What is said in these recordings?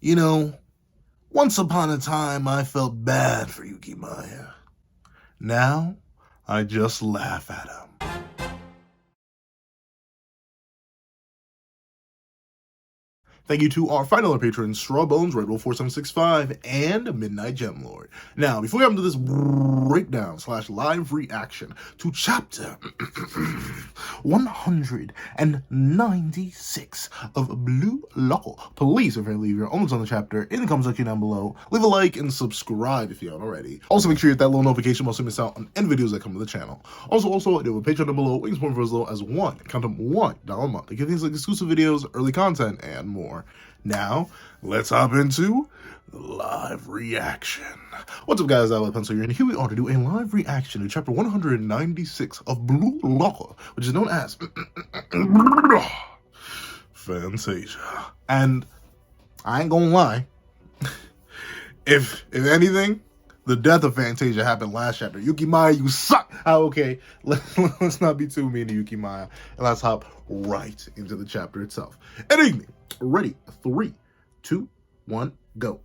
You know, once upon a time I felt bad for Yuki Maya. Now, I just laugh at him. Thank you to our final patrons, Strawbones, Redbull4765, and Midnight Gemlord. Now, before we get into this breakdown / live reaction to chapter 196 of Blue Locker, please, if you leave your own on the chapter in the comment section down below, leave a like and subscribe if you haven't already. Also, make sure you hit that little notification bell so you miss out on any videos that come to the channel. Also, I do have a Patreon down below, waiting for as low as $1 a month to get things like exclusive videos, early content, and more. Now, let's hop into the live reaction. What's up, guys? I love Pencil here, and here we are to do a live reaction to chapter 196 of Blue Locker, which is known as Fantasia. And I ain't gonna lie, if anything, the death of Fantasia happened last chapter. Yuki Maya, you suck! Okay, let's not be too mean to Yuki Maya, and let's hop right into the chapter itself. Enigma, ready, 3, 2, 1, go.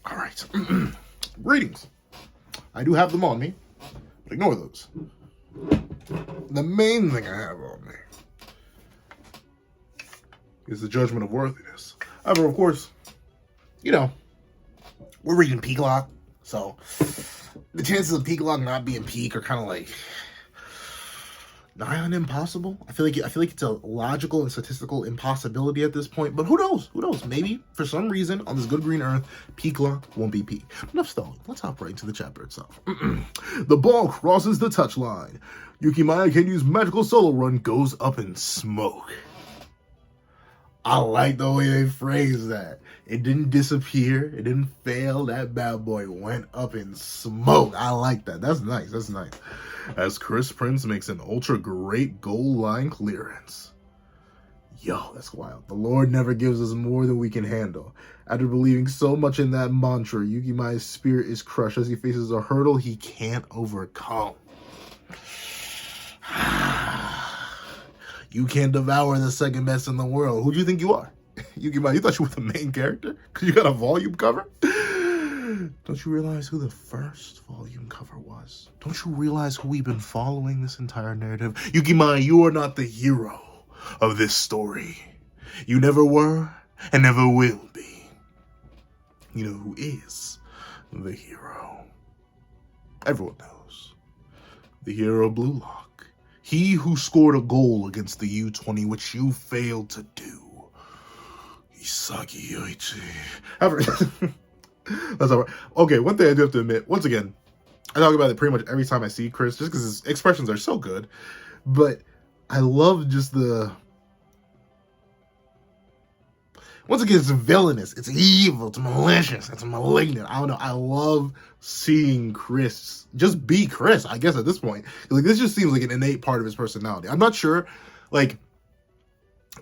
All right, greetings. I do have them on me, but ignore those. The main thing I have on me is the judgment of worthiness. However, of course, you know, we're reading Peacock, so the chances of Peacock not being peak are kind of like nigh on impossible. I feel like it's a logical and statistical impossibility at this point. But who knows? Who knows? Maybe for some reason on this good green earth, Peacock won't be peak. Enough stalling. Let's hop right into the chapter itself. The ball crosses the touchline. Yuki Maya can use magical solo run goes up in smoke. I like the way they phrased that. It didn't disappear. It didn't fail. That bad boy went up in smoke. I like that. That's nice. That's nice. As Chris Prince makes an ultra great goal line clearance. Yo, that's wild. The Lord never gives us more than we can handle. After believing so much in that mantra, Yuki Maya's spirit is crushed as he faces a hurdle he can't overcome. You can't devour the second best in the world. Who do you think you are? Yuki Maya, you thought you were the main character? Because you got a volume cover? Don't you realize who the first volume cover was? Don't you realize who we've been following this entire narrative? Yuki Maya, you are not the hero of this story. You never were and never will be. You know who is the hero? Everyone knows. The hero of Blue Lock. He who scored a goal against the U-20, which you failed to do. Isagi Yoichi. That's all right. Okay, one thing I do have to admit, once again, I talk about it pretty much every time I see Chris, just because his expressions are so good. But I love just the... Once again, it's villainous, it's evil, it's malicious, it's malignant. I don't know. I love seeing Chris just be Chris, I guess, at this point. Like, this just seems like an innate part of his personality. I'm not sure. Like,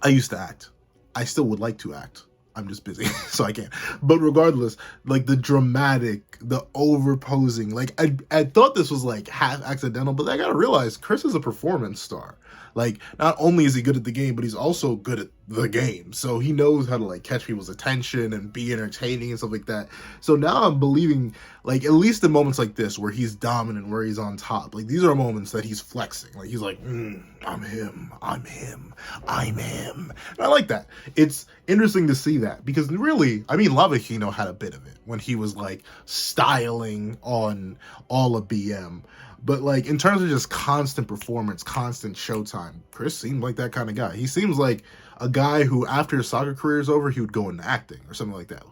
I used to act. I still would like to act. I'm just busy, so I can't. But regardless, like, the dramatic, the over-posing, like, I thought this was, like, half accidental, but I gotta realize Chris is a performance star. Like, not only is he good at the game, but he's also good at the game. So he knows how to, like, catch people's attention and be entertaining and stuff like that. So now I'm believing, like, at least in moments like this where he's dominant, where he's on top, like, these are moments that he's flexing. Like, he's like, I'm him, I'm him, I'm him. And I like that. It's interesting to see that because really, I mean, Lava Hino had a bit of it when he was, like, styling on all of BM. But, like, in terms of just constant performance, constant showtime, Chris seemed like that kind of guy. He seems like a guy who, after his soccer career is over, he would go into acting or something like that.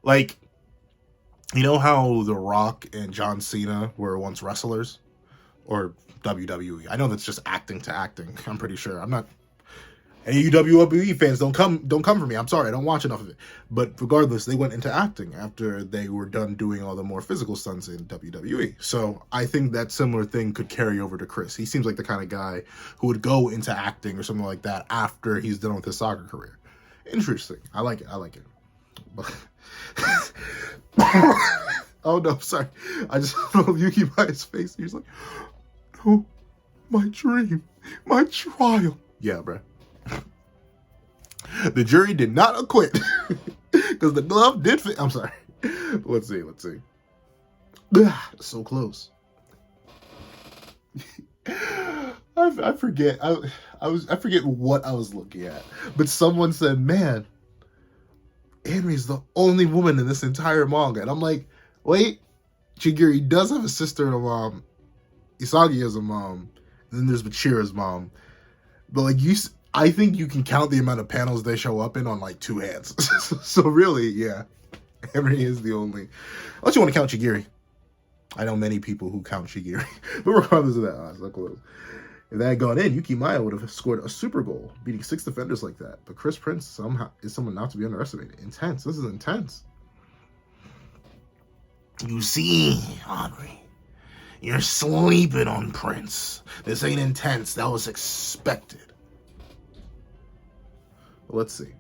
Like, you know how The Rock and John Cena were once wrestlers? Or WWE. I know that's just acting to acting, I'm pretty sure. I'm not... Any of you WWE fans, don't come for me. I'm sorry, I don't watch enough of it. But regardless, they went into acting after they were done doing all the more physical stunts in WWE. So I think that similar thing could carry over to Chris. He seems like the kind of guy who would go into acting or something like that after he's done with his soccer career. Interesting. I like it. I like it. Oh no, sorry. I just love Yuki by his face. He's like, no, my dream, my trial. Yeah, bruh. The jury did not acquit because the glove did fit. I'm sorry. Let's see. So close. I forget. I forget what I was looking at, but someone said, "Man, Anri's the only woman in this entire manga," and I'm like, "Wait, Chigiri does have a sister and a mom. Isagi has a mom, and then there's Bachira's mom, but like I think you can count the amount of panels they show up in on like two hands. So really, yeah, Anri is the only. Unless you want to count Chigiri. I know many people who count Chigiri, but regardless of that, so close. If that had gone in, Yuki Maya would have scored a super goal, beating 6 defenders like that. But Chris Prince somehow is someone not to be underestimated. Intense. This is intense. You see, Henri, you're sleeping on Prince. This ain't intense. That was expected. Let's see.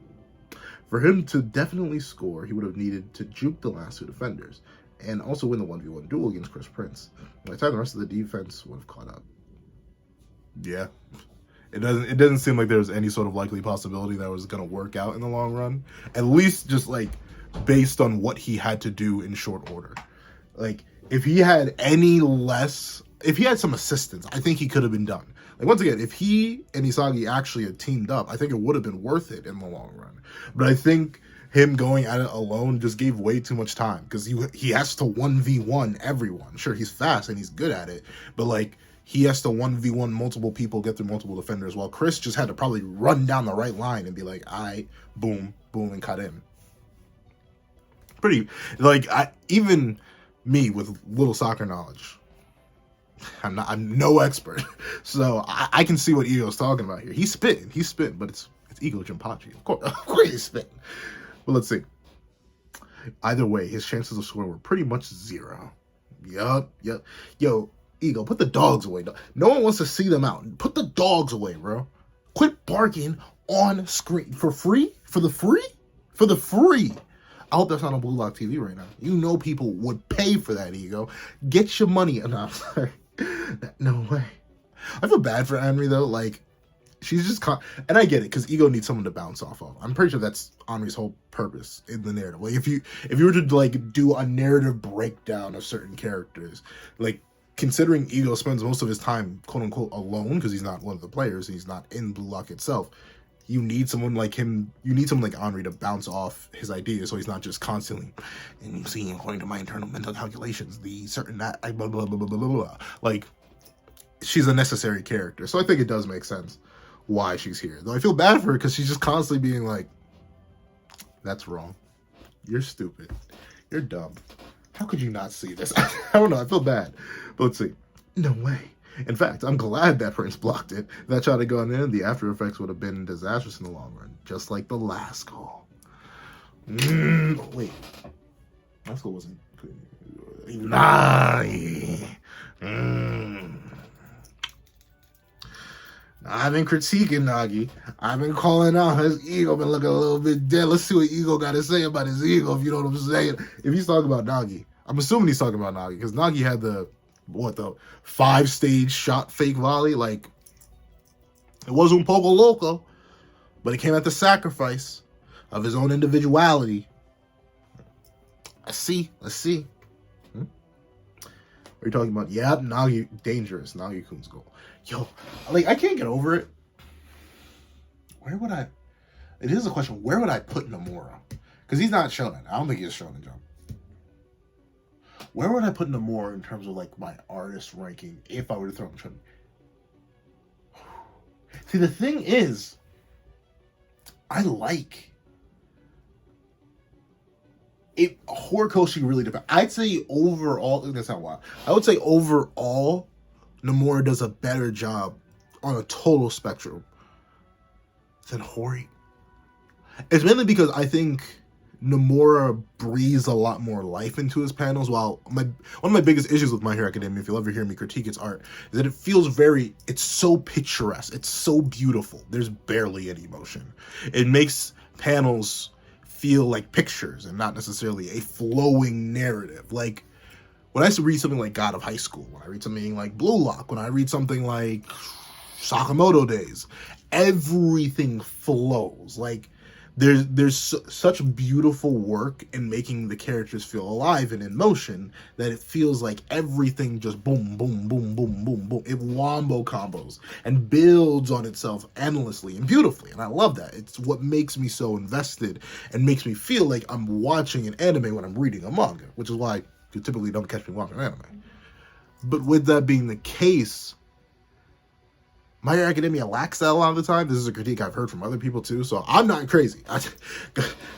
For him to definitely score, he would have needed to juke the last two defenders and also win the 1v1 duel against Chris Prince. By the time the rest of the defense would have caught up. Yeah. It doesn't seem like there's any sort of likely possibility that was going to work out in the long run. At least just like based on what he had to do in short order. Like if he had some assistance, I think he could have been done. Like once again, if he and Isagi actually had teamed up, I think it would have been worth it in the long run. But I think him going at it alone just gave way too much time because he has to 1v1 everyone. Sure, he's fast and he's good at it, but like he has to 1v1 multiple people, get through multiple defenders, while Chris just had to probably run down the right line and be like, boom, boom, and cut in. Pretty, like, even me with little soccer knowledge, I'm no expert, so I can see what Ego's talking about here. He's spitting, but it's Ego Jinpachi. Of course he's spitting. But let's see. Either way, his chances of scoring were pretty much 0. Yup. Yo, Ego, put the dogs away. No one wants to see them out. Put the dogs away, bro. Quit barking on screen. For free? For the free? I hope that's not on Blue Lock TV right now. You know people would pay for that, Ego. Get your money. No, I'm sorry. No way. I feel bad for Anri, though. Like, she's just... and I get it, because Ego needs someone to bounce off of. I'm pretty sure that's Anri's whole purpose in the narrative. Like, if you were to, like, do a narrative breakdown of certain characters, like, considering Ego spends most of his time, quote-unquote, alone, because he's not one of the players, he's not in Blue Lock itself, you need someone like him, you need someone like Henri to bounce off his ideas, so he's not just constantly, and you see, according to my internal mental calculations, the certain that, blah, blah, blah, blah, blah, blah. Like, she's a necessary character, so I think it does make sense why she's here. Though I feel bad for her, because she's just constantly being like, that's wrong. You're stupid. You're dumb. How could you not see this? I don't know. I feel bad. But let's see. No way. In fact, I'm glad that Prince blocked it. If that shot had gone in, the after effects would have been disastrous in the long run. Just like the last goal. Wait. Last goal wasn't good. I've been critiquing Nagi. I've been calling out his ego. Been looking a little bit dead. Let's see what Ego got to say about his ego, if you know what I'm saying. If he's talking about Nagi. I'm assuming he's talking about Nagi, because Nagi had the 5-stage shot fake volley. Like, it wasn't Poco Loco, but it came at the sacrifice of his own individuality. Let's see. What are you talking about? Yeah, Nagi, dangerous. Nagi-kun's goal. Yo, like, I can't get over it. It is a question, where would I put Nomura? Because he's not shonen. I don't think he's shonen jump. Where would I put Nomura in terms of, like, my artist ranking if I were to throw him shonen? See, the thing is, I like it. Horikoshi really depends. I'd say overall, that's not wild. I would say overall, Nomura does a better job on a total spectrum than Hori. It's mainly because I think Nomura breathes a lot more life into his panels, while one of my biggest issues with My Hero Academia, if you'll ever hear me critique its art, is that it feels it's so picturesque, it's so beautiful, there's barely any emotion. It makes panels feel like pictures and not necessarily a flowing narrative. Like, when I read something like God of High School, when I read something like Blue Lock, when I read something like Sakamoto Days, everything flows. Like, such beautiful work in making the characters feel alive and in motion that it feels like everything just boom, boom, boom, boom, boom, boom. It wombo combos and builds on itself endlessly and beautifully, and I love that. It's what makes me so invested and makes me feel like I'm watching an anime when I'm reading a manga, which is why you typically don't catch me watching anime. But with that being the case, My Hero Academia lacks that a lot of the time. This is a critique I've heard from other people too, so I'm not crazy.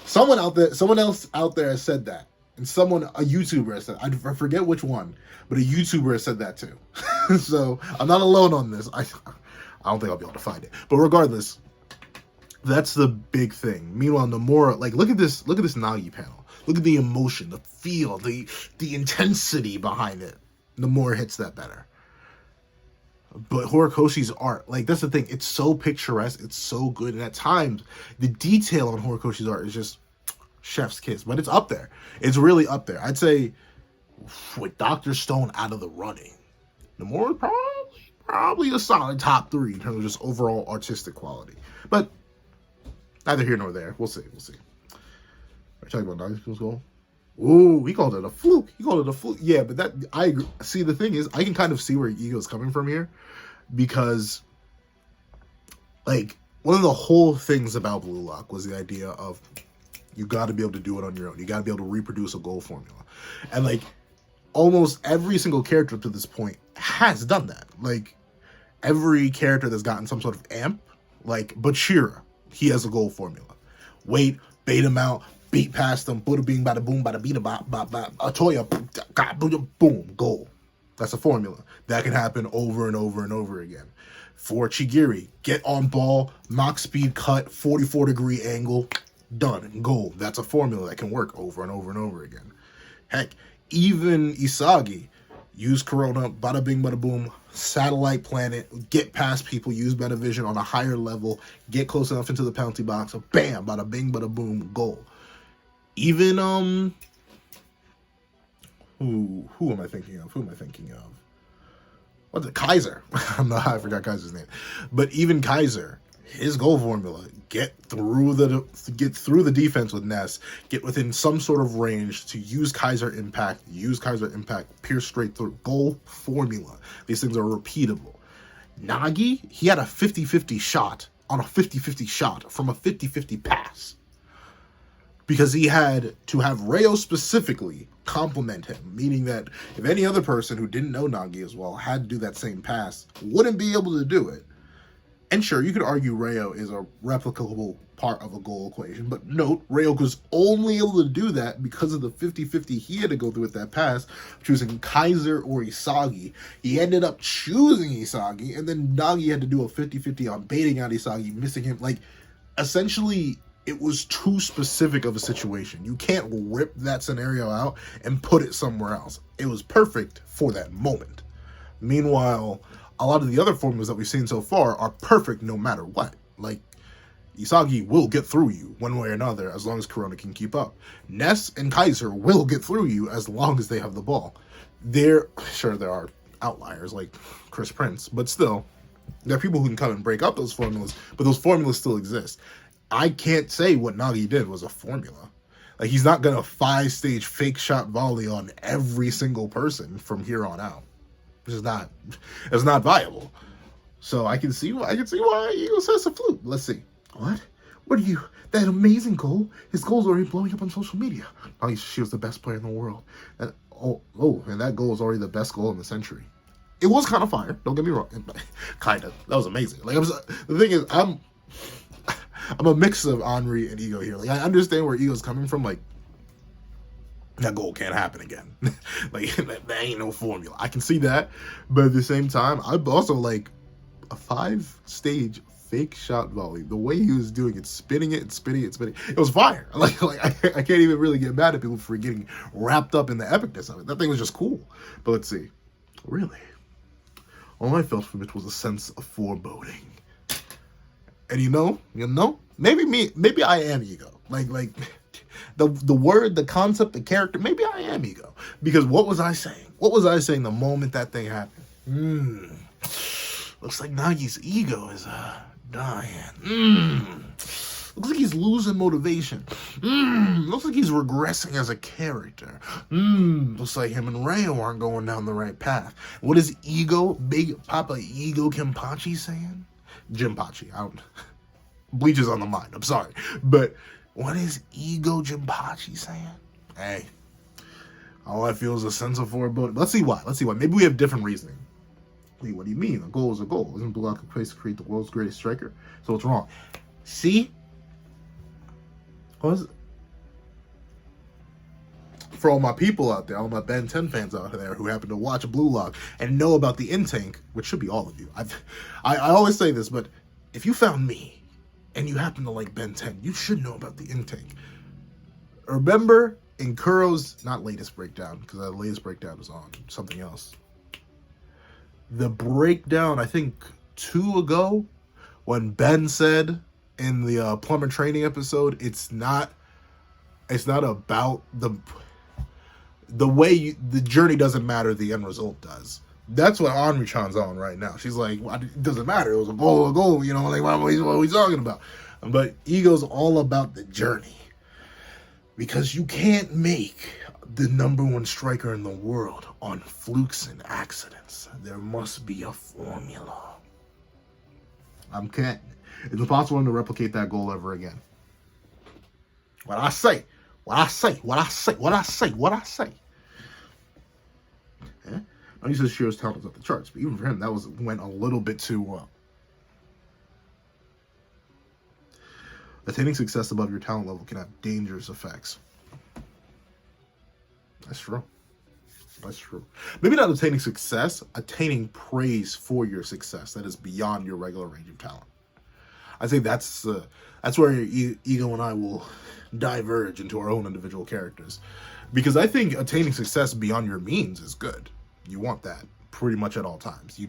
Someone else out there has said that, and a YouTuber has said, I forget which one, but a YouTuber has said that too. So I'm not alone on this. I don't think I'll be able to find it, but regardless, that's the big thing. Meanwhile, Nomura, like, look at this Nagi panel. Look at the emotion, the feel, the intensity behind it. Nomura hits that better. But Horikoshi's art, like, that's the thing. It's so picturesque. It's so good. And at times, the detail on Horikoshi's art is just chef's kiss. But it's up there. It's really up there. I'd say, with Dr. Stone out of the running, Nomura probably a solid top 3 in terms of just overall artistic quality. But neither here nor there. We'll see. Are you talking about Nagi's goal? Ooh, he called it a fluke. Yeah, but that, I agree. See, the thing is, I can kind of see where Ego's coming from here, because, like, one of the whole things about Blue Lock was the idea of you got to be able to do it on your own. You got to be able to reproduce a goal formula. And, like, almost every single character up to this point has done that. Like, every character that's gotten some sort of amp, like Bachira, he has a goal formula. Wait, bait him out, beat past them, bada bing, bada boom, bada beat, bada Atoya, boom, goal. That's a formula. That can happen over and over and over again. For Chigiri, get on ball, knock speed cut, 44-degree angle, done, goal. That's a formula that can work over and over and over again. Heck, even Isagi, use Corona, bada bing, bada boom, satellite planet, get past people, use better vision on a higher level, get close enough into the penalty box, bam, bada bing, bada boom, goal. Even, who am I thinking of? What's it? Kaiser. I forgot Kaiser's name. But even Kaiser, his goal formula, get through the defense with Ness, get within some sort of range to use Kaiser Impact, pierce straight through. Goal formula. These things are repeatable. Nagi, he had a 50-50 shot on a 50-50 shot from a 50-50 pass, because he had to have Reo specifically compliment him, meaning that if any other person who didn't know Nagi as well had to do that same pass, wouldn't be able to do it. And sure, you could argue Reo is a replicable part of a goal equation, but note, Reo was only able to do that because of the 50-50 he had to go through with that pass, choosing Kaiser or Isagi. He ended up choosing Isagi, and then Nagi had to do a 50-50 on baiting out Isagi, missing him. Like, essentially, it was too specific of a situation. You can't rip that scenario out and put it somewhere else. It was perfect for that moment. Meanwhile, a lot of the other formulas that we've seen so far are perfect no matter what. Like, Isagi will get through you one way or another as long as Corona can keep up. Ness and Kaiser will get through you as long as they have the ball. There are outliers like Chris Prince, but still, there are people who can come and break up those formulas, but those formulas still exist. I can't say what Nagi did was a formula. Like, he's not gonna 5-stage fake shot volley on every single person from here on out. It's not viable. So I can see why Eagle says a fluke. Let's see. What are you? That amazing goal? His goal's already blowing up on social media. She was the best player in the world. And that goal was already the best goal in the century. It was kind of fire. Don't get me wrong. Kind of. That was amazing. Like, the thing is, I'm a mix of Henri and Ego here. Like, I understand where Ego's coming from. Like, that goal can't happen again. Like, that ain't no formula. I can see that, but at the same time, I'm also like a 5-stage fake shot volley. The way he was doing it, spinning it. It was fire. Like I can't even really get mad at people for getting wrapped up in the epicness of it. That thing was just cool. But let's see. Really, all I felt from it was a sense of foreboding. And you know, maybe I am Ego. Like the word, the concept, the character, maybe I am Ego. Because what was I saying? The moment that thing happened? Looks like Nagi's ego is dying. Looks like he's losing motivation. Looks like he's regressing as a character. Looks like him and Rayo aren't going down the right path. What is Ego, Big Papa Ego Kenpachi saying? Jinpachi. I don't... Bleach is on the mind. I'm sorry. But what is Ego Jinpachi saying? Hey. All I feel is a sense of foreboding. Let's see why. Maybe we have different reasoning. Wait, what do you mean? A goal is a goal. Isn't Blue Lock a place to create the world's greatest striker? So what's wrong? See? What is it? For all my people out there, all my Ben 10 fans out there who happen to watch Blue Lock and know about the in-tank, which should be all of you. I always say this, but if you found me and you happen to like Ben 10, you should know about the in-tank. Remember in Kuro's, not latest breakdown, because the latest breakdown is on something else. The breakdown, I think 2 ago, when Ben said in the plumber training episode, it's not about the way the journey doesn't matter, the end result does. That's what Henri-chan's on right now. She's like, well, it doesn't matter. It was a goal, you know, like, what are we talking about? But Ego's all about the journey. Because you can't make the #1 striker in the world on flukes and accidents. There must be a formula. I'm kidding. It's impossible to replicate that goal ever again. What I say. Yeah? He says Shiro's talent was off the charts, but even for him, that went a little bit too well. Attaining success above your talent level can have dangerous effects. That's true. Maybe not attaining success, attaining praise for your success that is beyond your regular range of talent. I think that's where Ego and I will diverge into our own individual characters. Because I think attaining success beyond your means is good. You want that pretty much at all times.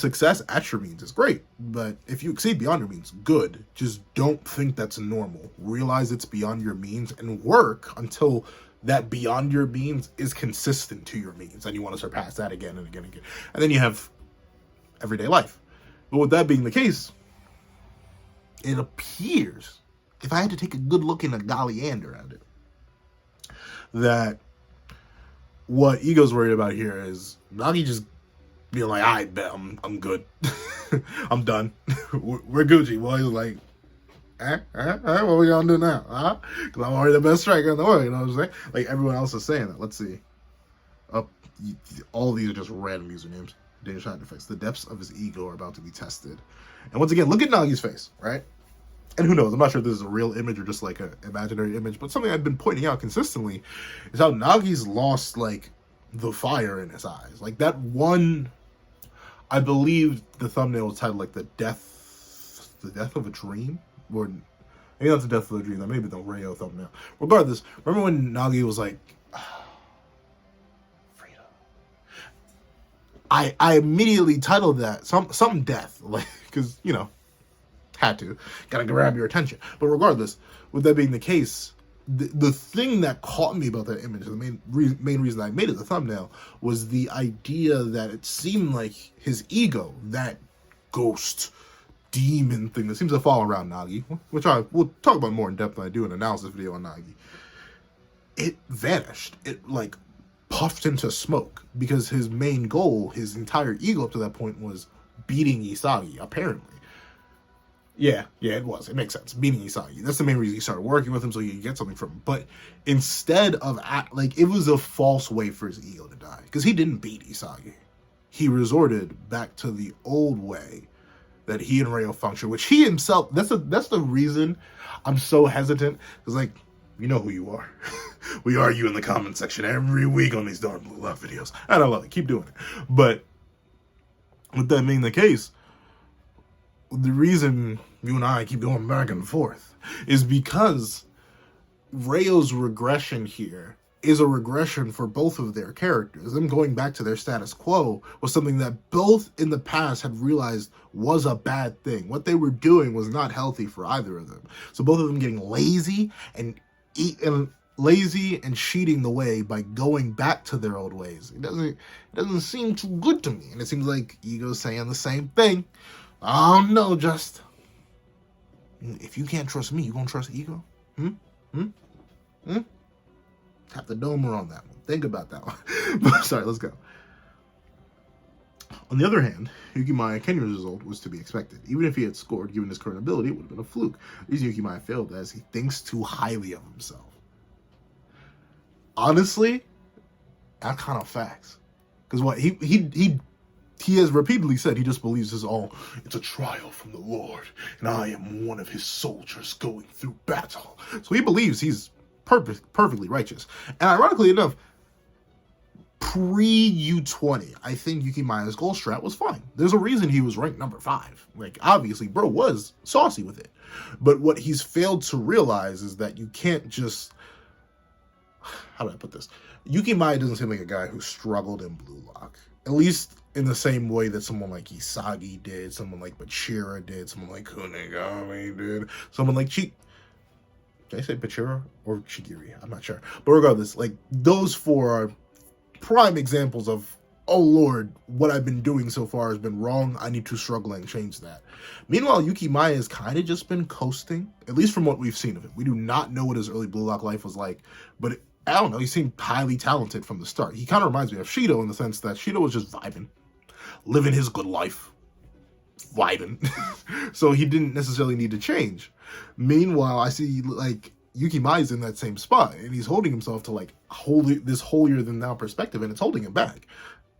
Success at your means is great, but if you exceed beyond your means, good. Just don't think that's normal. Realize it's beyond your means and work until that beyond your means is consistent to your means, and you want to surpass that again and again and again. And then you have everyday life. But with that being the case, it appears, if I had to take a good look in a Galliander at it, that what Ego's worried about here is Nagi just being like, I bet I'm good. I'm done. We're Gucci. Boy, he's like, what we gonna do now? Because I'm already the best striker in the world, you know what I'm saying? Like, everyone else is saying that. Let's see. All these are just random usernames. Dangerous side effects. The depths of his ego are about to be tested. And once again, look at Nagi's face, right? And who knows, I'm not sure if this is a real image or just like an imaginary image, but something I've been pointing out consistently is how Nagi's lost, like, the fire in his eyes. Like, that one, I believe the thumbnail was titled, like, the death of a dream? Or maybe not the death of a dream, that may be the Rayo thumbnail. Regardless, remember when Nagi was like, Frida? I immediately titled that some death, like, because, you know, had to. Gotta grab your attention. But regardless, with that being the case, the thing that caught me about that image, the main reason I made it the thumbnail, was the idea that it seemed like his ego, that ghost demon thing that seems to follow around Nagi, which I will talk about more in depth when I do an analysis video on Nagi, it vanished. It, like, puffed into smoke, because his main goal, his entire ego up to that point, was beating Isagi, apparently. Yeah, it was. It makes sense. Beating Isagi. That's the main reason he started working with him, so you get something from him. But instead of, it was a false way for his ego to die. Because he didn't beat Isagi. He resorted back to the old way that he and Rayo function, which he himself, that's the reason I'm so hesitant. Because, like, you know who you are. We argue in the comment section every week on these darn Blue Lock videos. And I love it. Keep doing it. But with that being the case, the reason you and I keep going back and forth is because Rayo's regression here is a regression for both of their characters. Them going back to their status quo was something that both in the past had realized was a bad thing. What they were doing was not healthy for either of them. So both of them getting lazy and cheating the way by going back to their old ways. It doesn't seem too good to me. And it seems like Ego's saying the same thing. Oh no, If you can't trust me, you gonna trust Ego? Hmm? Hmm? Hmm? Tap the domer on that one. Think about that one. Sorry, let's go. On the other hand, Yukimaya Kenya's result was to be expected. Even if he had scored, given his current ability, it would have been a fluke. The reason Yukimaya failed as he thinks too highly of himself. Honestly, that's kind of facts. Because what he has repeatedly said he just believes it's a trial from the Lord, and I am one of his soldiers going through battle. So he believes he's perfectly righteous. And ironically enough, pre-U20, I think Yukimaya's goal strat was fine. There's a reason he was ranked number 5. Like, obviously, bro was saucy with it. But what he's failed to realize is that you can't just... How do I put this? Yukimaya doesn't seem like a guy who struggled in Blue Lock. At least in the same way that someone like Isagi did, someone like Bachira did, someone like Kunigami did, someone like Did I say Bachira or Chigiri? I'm not sure. But regardless, like, those 4 are prime examples of, oh Lord, what I've been doing so far has been wrong. I need to struggle and change that. Meanwhile, Yukimaya has kind of just been coasting, at least from what we've seen of it. We do not know what his early Blue Lock life was like, but I don't know, he seemed highly talented from the start. He kind of reminds me of Shido in the sense that Shido was just vibing, living his good life, vibing. So he didn't necessarily need to change. Meanwhile, I see, like, Yukimaya's in that same spot, and he's holding himself to, like, this holier-than-thou perspective, and it's holding him back.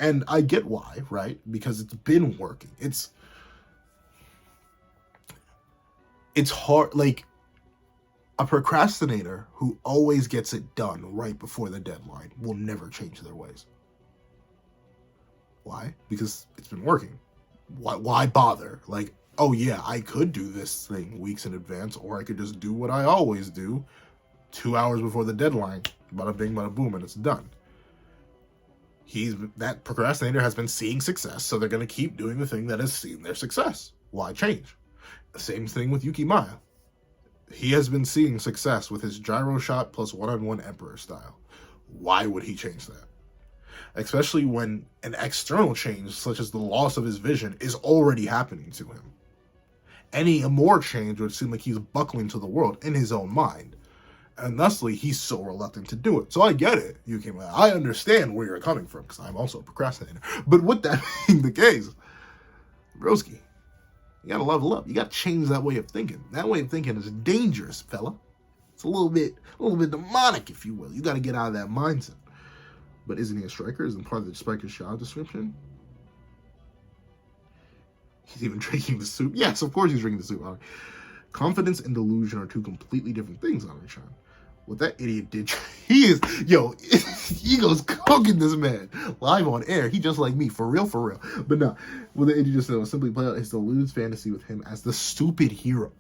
And I get why, right? Because it's been working. It's hard, like, a procrastinator who always gets it done right before the deadline will never change their ways. Why? Because it's been working. Why bother? Like, oh yeah, I could do this thing weeks in advance, or I could just do what I always do 2 hours before the deadline. Bada bing, bada boom, and it's done. That procrastinator has been seeing success, so they're going to keep doing the thing that has seen their success. Why change? The same thing with Yukimaya. He has been seeing success with his gyro shot plus one-on-one Emperor style. Why would he change that? Especially when an external change, such as the loss of his vision, is already happening to him. Any more change would seem like he's buckling to the world in his own mind. And thusly, he's so reluctant to do it. So I get it, Yukimaya. I understand where you're coming from, because I'm also a procrastinator. But with that being the case, broski, you gotta level up. You gotta change that way of thinking. That way of thinking is dangerous, fella. It's a little bit demonic, if you will. You gotta get out of that mindset. But isn't he a striker? Isn't part of the striker's job description? He's even drinking the soup. Yes, of course he's drinking the soup. Confidence and delusion are 2 completely different things, Ari-chan. What that idiot did, Ego's cooking this man live on air. He just like me, for real. But no, what the idiot just said was simply play out his deluded fantasy with him as the stupid hero.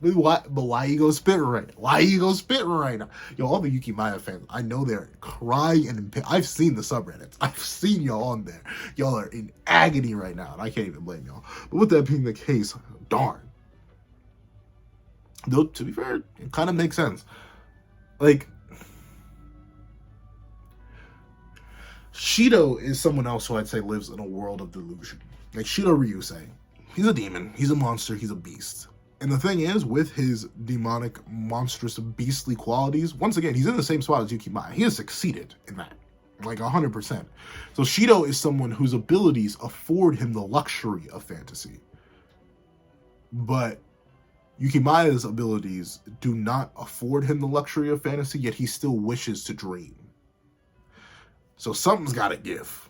But why Ego spitting right now? Why Ego spitting right now? Yo, all the Yukimaya fans, I know they're crying and I've seen the subreddits. I've seen y'all on there. Y'all are in agony right now, and I can't even blame y'all. But with that being the case, darn. Though, to be fair, it kind of makes sense. Like, Shido is someone else who I'd say lives in a world of delusion. Like Shido Ryusei. He's a demon. He's a monster. He's a beast. And the thing is, with his demonic, monstrous, beastly qualities, once again, he's in the same spot as Yukimaya. He has succeeded in that. Like 100%. So Shido is someone whose abilities afford him the luxury of fantasy. But Yukimaya's abilities do not afford him the luxury of fantasy, yet he still wishes to dream. So something's got to give.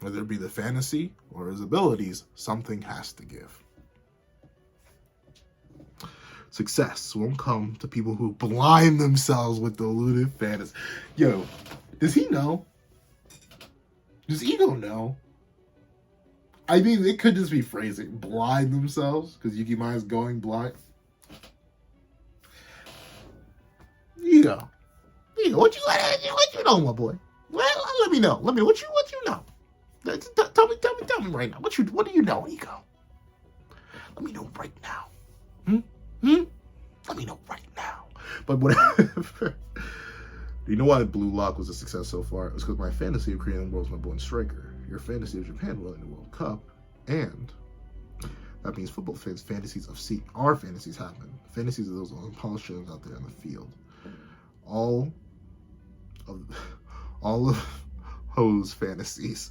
Whether it be the fantasy or his abilities, something has to give. Success won't come to people who blind themselves with deluded fantasy. Yo, does he know? Does Ego know? I mean, it could just be phrasing. Blind themselves, because Yukimaya's going blind. Ego, what you know, my boy? Well, let me know. What you know? Tell me right now. What do you know, Ego? Let me know right now. Let me know right now. But whatever. Do you know why Blue Lock was a success so far? It was because my fantasy of creating the world's number 1 striker, your fantasy of Japan winning the World Cup, and That means football fans' fantasies of seeing our fantasies happen. Fantasies of those unpolished gems out there in the field. All of Ho's fantasies,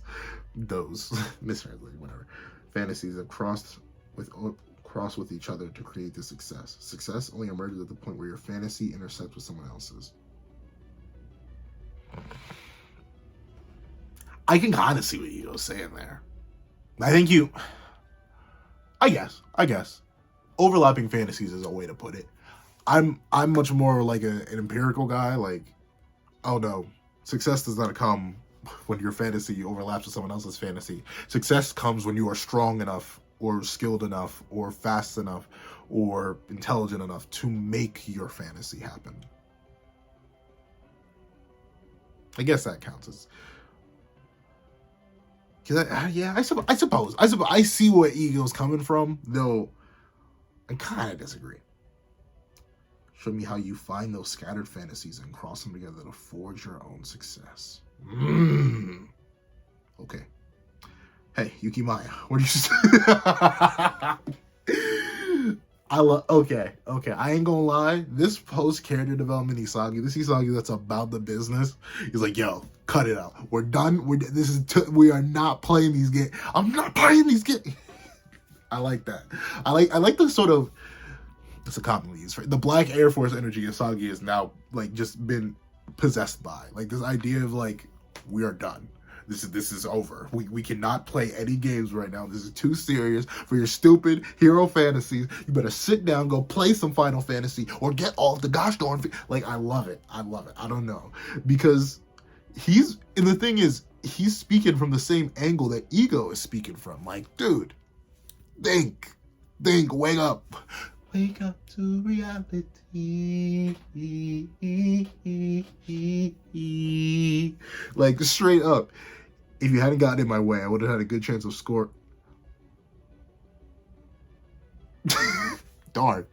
those mistranslated, whatever, fantasies have crossed with each other to create the success. Success only emerges at the point where your fantasy intersects with someone else's. I can kind of see what Ego's saying there. I guess. Overlapping fantasies is a way to put it. I'm much more like an empirical guy. Like, oh no, success does not come when your fantasy overlaps with someone else's fantasy. Success comes when you are strong enough, or skilled enough, or fast enough, or intelligent enough to make your fantasy happen. I guess that counts as... I suppose. I see where Ego's coming from, though I kind of disagree. Show me how you find those scattered fantasies and cross them together to forge your own success. Okay. Hey, Yuki Maya, what do you say? Okay. I ain't gonna lie. This post-character development Isagi, this Isagi that's about the business, he's like, yo, cut it out. We're done. We are not playing these games. I'm not playing these games. I like that. I like the sort of, it's a commonly used phrase, the Black Air Force energy Isagi has now like just been possessed by. Like this idea of like, we are done. This is over. We cannot play any games right now. This is too serious for your stupid hero fantasies. You better sit down, go play some Final Fantasy, or get off the gosh darn. Like, I love it. I don't know. Because the thing is, he's speaking from the same angle that Ego is speaking from. Like, dude, think, wake up. Wake up to reality. Like, straight up. If you hadn't gotten in my way, I would have had a good chance of score. Darn.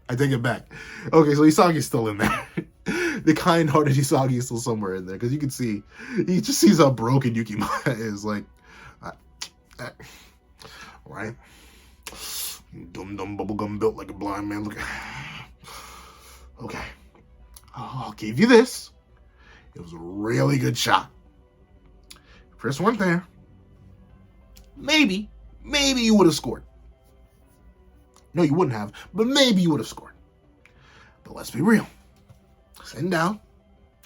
I take it back. Okay, so Isagi's still in there. The kind-hearted Isagi is still somewhere in there. Because you can see, he just sees how broken Yuki Maya is. Like, right? Dumb bubblegum built like a blind man. Look. Okay. I'll give you this. It was a really good shot. Chris weren't there. Maybe you would have scored. No, you wouldn't have, but maybe you would have scored. But let's be real. Sitting down,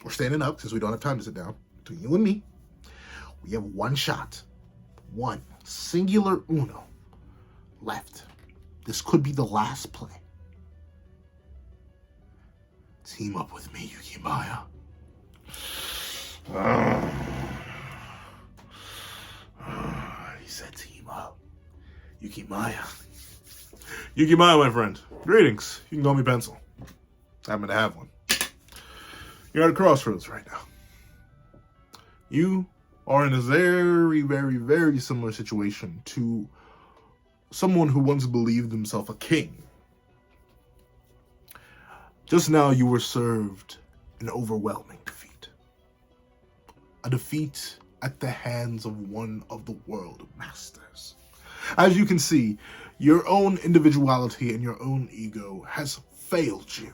or standing up, since we don't have time to sit down, between you and me, we have one shot. One singular uno left. This could be the last play. Team up with me, Yuki Maya. He said team up. Yuki Maya. Yuki Maya, my friend. Greetings. You can call me Pencil. I happen to have one. You're at a crossroads right now. You are in a very, very, very similar situation to someone who once believed himself a king. Just now you were served an overwhelming defeat. A defeat at the hands of one of the world masters. As you can see, your own individuality and your own ego has failed you.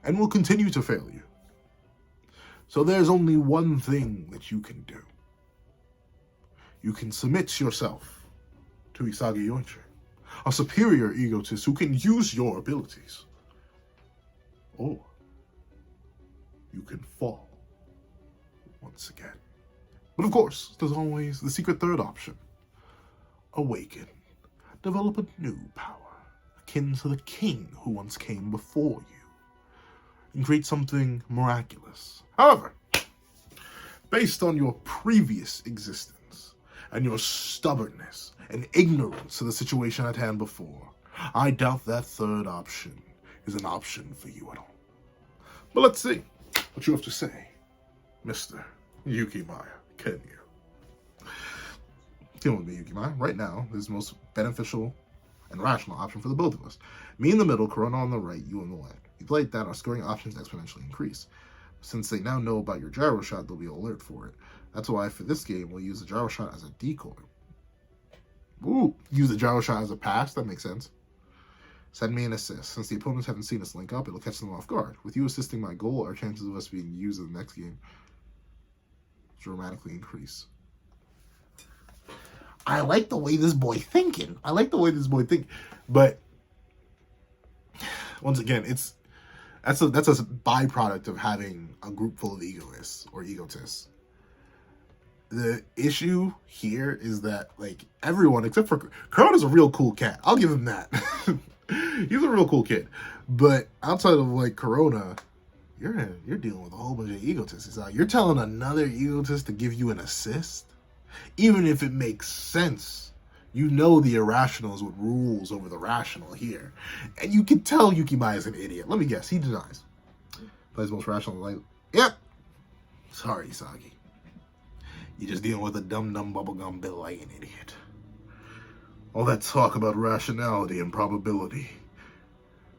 And will continue to fail you. So there's only one thing that you can do. You can submit yourself to Isagi Yoichi, a superior egotist who can use your abilities. Or you can fall once again. But of course, there's always the secret third option. Awaken. Develop a new power, akin to the king who once came before you, and create something miraculous. However, based on your previous existence, and your stubbornness and ignorance of the situation at hand before, I doubt that third option is an option for you at all. But let's see what you have to say, Mr. Yuki Maya. Can you? Deal with me, Yuki Maya. Right now, this is the most beneficial and rational option for the both of us. Me in the middle, Corona on the right, you on the left. If you play like that, our scoring options exponentially increase. Since they now know about your gyro shot, they'll be alert for it. That's why for this game, we'll use the gyro shot as a decoy. Ooh, use the gyro shot as a pass. That makes sense. Send me an assist. Since the opponents haven't seen us link up, it'll catch them off guard. With you assisting my goal, our chances of us being used in the next game dramatically increase. I like the way this boy thinking. But once again, that's a byproduct of having a group full of egoists or egotists. The issue here is that, like, everyone except for Corona's a real cool cat. I'll give him that. He's a real cool kid. But outside of, like, Corona, you're dealing with a whole bunch of egotists. It's like you're telling another egotist to give you an assist, even if it makes sense. You know the irrational is what rules over the rational here, and you can tell Yukimaya is an idiot. Let me guess, he denies. Plays most rational. Like, yep. Sorry, Isagi. You're just dealing with a dumb bubblegum bill like an idiot. All that talk about rationality and probability.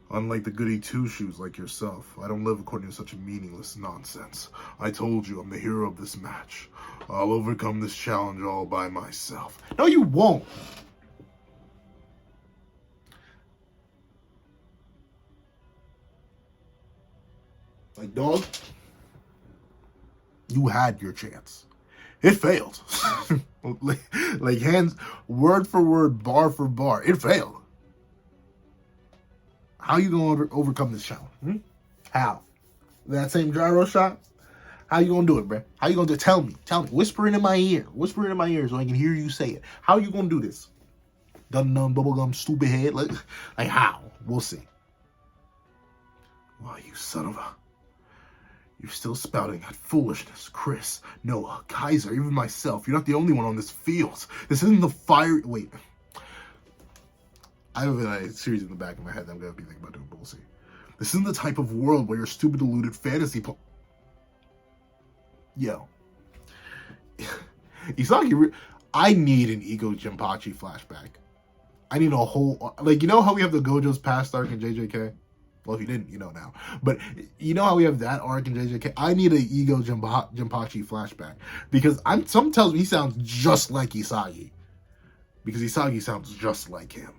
Unlike the goody two-shoes like yourself, I don't live according to such meaningless nonsense. I told you I'm the hero of this match. I'll overcome this challenge all by myself. No, you won't. Like, dog, you had your chance. It failed. like hands, word for word, bar for bar. It failed. How you gonna overcome this challenge? How? That same gyro shot? How you gonna do it, bro? How you gonna do it? Tell me. Whisper it in my ear. Whisper it in my ear so I can hear you say it. How you gonna do this? Dum bubblegum stupid head. Like how? We'll see. Why, you son of a... You're still spouting that foolishness, Chris, Noah, Kaiser, even myself. You're not the only one on this field. This isn't the fire... Wait. I have a series in the back of my head that I'm going to be thinking about doing, but we'll see. This isn't the type of world where your stupid, deluded fantasy... Yo. Isagi... I need an Ego Jinpachi flashback. I need a whole... Like, you know how we have the Gojo's past arc in JJK? Well, if you didn't, you know now. But you know how we have that arc in JJK? I need an Ego Jinpachi flashback. Because something tells me he sounds just like Isagi. Because Isagi sounds just like him.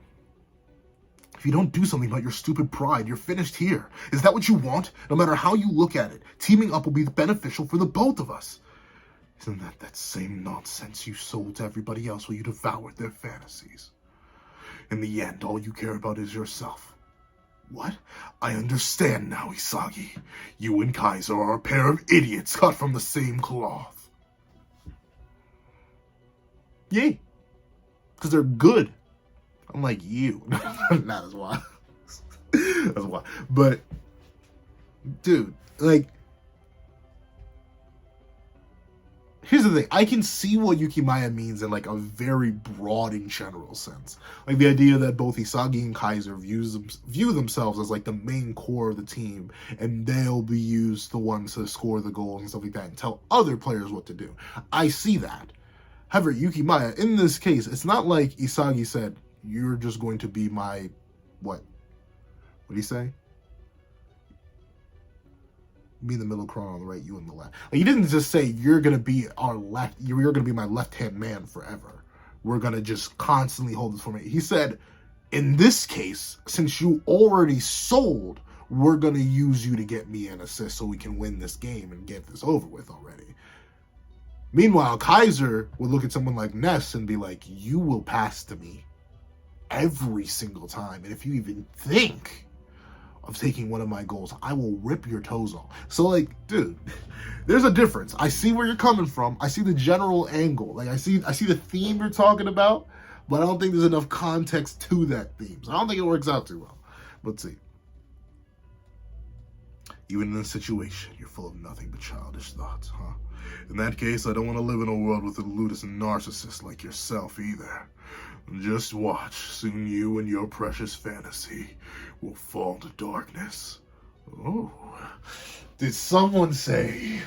If you don't do something about your stupid pride, you're finished here. Is that what you want? No matter how you look at it, teaming up will be beneficial for the both of us. Isn't that same nonsense you sold to everybody else while you devoured their fantasies? In the end, all you care about is yourself. What? I understand now, Isagi. You and Kaiser are a pair of idiots cut from the same cloth. Yay. Because they're good. Unlike you. Not as wise. That's why. But, dude, like, here's the thing. I can see what Yukimaya means in, like, a very broad and general sense. Like, the idea that both Isagi and Kaiser view themselves as, like, the main core of the team, and they'll be used the ones to score the goals and stuff like that, and tell other players what to do. I see that. However, Yukimaya, in this case, it's not like Isagi said, you're just going to be my, what? What did he say? Me in the middle, Chrono on the right, you on the left. Like, he didn't just say, you're going to be our left, you're going to be my left-hand man forever. We're going to just constantly hold this for me. He said, in this case, since you already sold, we're going to use you to get me an assist so we can win this game and get this over with already. Meanwhile, Kaiser would look at someone like Ness and be like, you will pass to me every single time. And if you even think of taking one of my goals, I will rip your toes off. So, like, dude, there's a difference. I see where you're coming from. I see the general angle. Like, I see the theme you're talking about, but I don't think there's enough context to that theme. So I don't think it works out too well. Let's see. Even in this situation, you're full of nothing but childish thoughts, huh? In that case, I don't want to live in a world with a ludus and narcissist like yourself either. Just watch. Soon you and your precious fantasy will fall to darkness. Oh, did someone say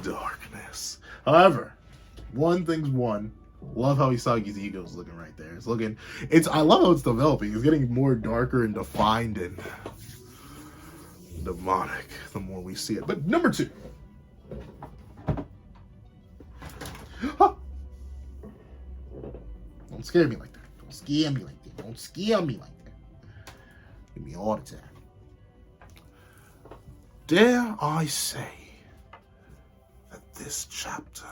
darkness? However, one thing's one. Love how Isagi's ego is looking right there. I love how it's developing. It's getting more darker and defined and demonic the more we see it. But number 2. Don't scare me like that. Don't scare me like that. Don't scare me like that. Give me all the time. Dare I say that this chapter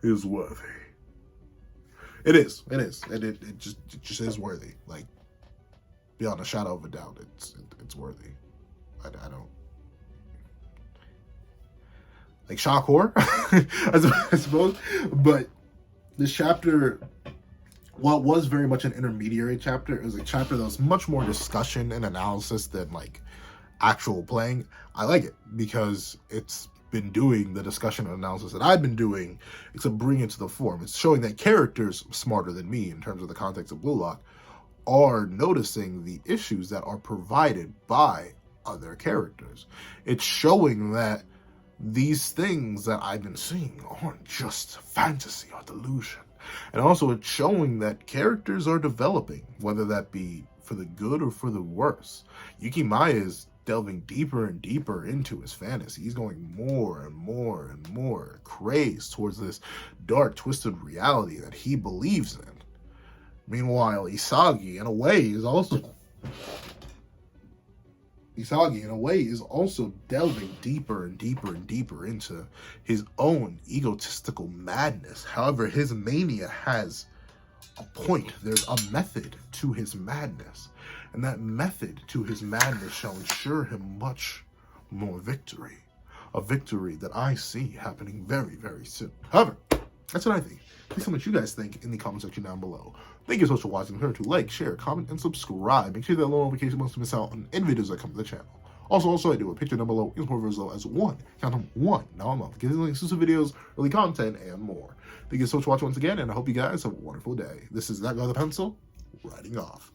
is worthy. It is. It is. It just is worthy. Like, beyond a shadow of a doubt, it's worthy. I don't like shock horror, I suppose. But this chapter, while it was very much an intermediary chapter, it was a chapter that was much more discussion and analysis than like actual playing. I like it because it's been doing the discussion and analysis that I've been doing, except bringing it to the form. It's showing that characters smarter than me in terms of the context of Blue Lock are noticing the issues that are provided by other characters. It's showing that these things that I've been seeing aren't just fantasy or delusion. And also it's showing that characters are developing, whether that be for the good or for the worse. Yuki Maya is delving deeper and deeper into his fantasy. He's going more and more and more crazed towards this dark, twisted reality that he believes in. Meanwhile, Isagi, in a way, is also delving deeper and deeper and deeper into his own egotistical madness. However, his mania has a point. There's a method to his madness. And that method to his madness shall ensure him much more victory. A victory that I see happening very, very soon. However, that's what I think. Please tell me what you guys think in the comment section down below. Thank you so much for watching. Remember to like, share, comment, and subscribe. Make sure that little notification bell to miss out on any videos that come to the channel. Also, I do a picture down below in support as low as one. Count them one now a month. Giving exclusive videos, early content, and more. Thank you so much for watching once again, and I hope you guys have a wonderful day. This is That Guy with a Pencil, writing off.